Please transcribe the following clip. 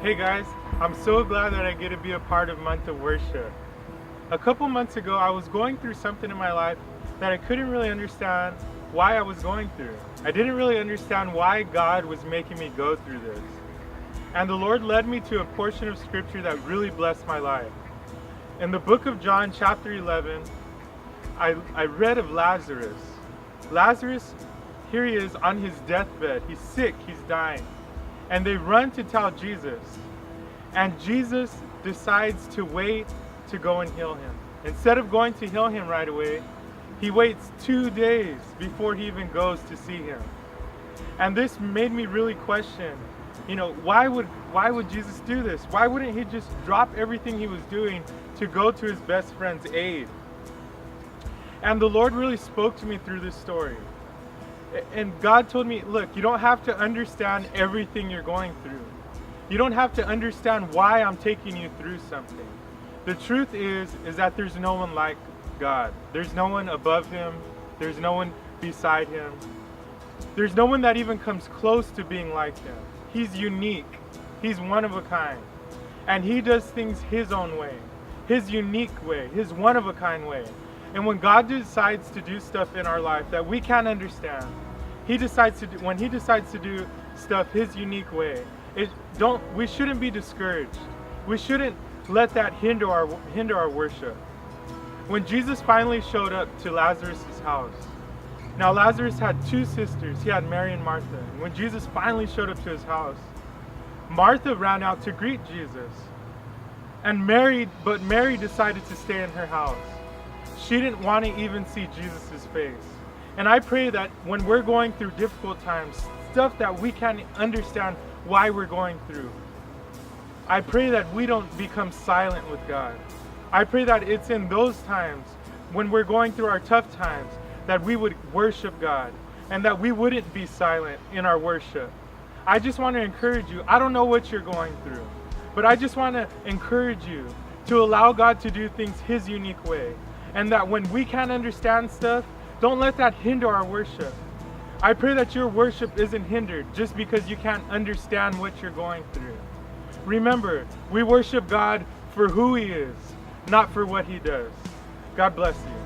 Hey guys, I'm so glad that I get to be a part of Month of Worship. A couple months ago, I was going through something in my life that I couldn't really understand why I was going through. I didn't really understand why God was making me go through this. And the Lord led me to a portion of scripture that really blessed my life. In the book of John, chapter 11, I read of Lazarus. Lazarus, here he is on his deathbed. He's sick, he's dying. And they run to tell Jesus. And Jesus decides to wait to go and heal him. Instead of going to heal him right away, he waits 2 days before he even goes to see him. And this made me really question, why would Jesus do this? Why wouldn't he just drop everything he was doing to go to his best friend's aid? And the Lord really spoke to me through this story. And God told me, look, you don't have to understand everything you're going through. You don't have to understand why I'm taking you through something. The truth is that there's no one like God. There's no one above him. There's no one beside him. There's no one that even comes close to being like him. He's unique. He's one of a kind. And he does things his own way, his unique way, his one of a kind way. And when God decides to do stuff in our life that we can't understand, when he decides to do stuff his unique way, we shouldn't be discouraged. We shouldn't let that hinder our worship. When Jesus finally showed up to Lazarus' house, now Lazarus had 2 sisters. He had Mary and Martha. And when Jesus finally showed up to his house, Martha ran out to greet Jesus. But Mary decided to stay in her house. She didn't want to even see Jesus' face. And I pray that when we're going through difficult times, stuff that we can't understand why we're going through, I pray that we don't become silent with God. I pray that it's in those times when we're going through our tough times that we would worship God and that we wouldn't be silent in our worship. I just want to encourage you. I don't know what you're going through, but I just want to encourage you to allow God to do things his unique way. And that when we can't understand stuff, don't let that hinder our worship. I pray that your worship isn't hindered just because you can't understand what you're going through. Remember, we worship God for who he is, not for what he does. God bless you.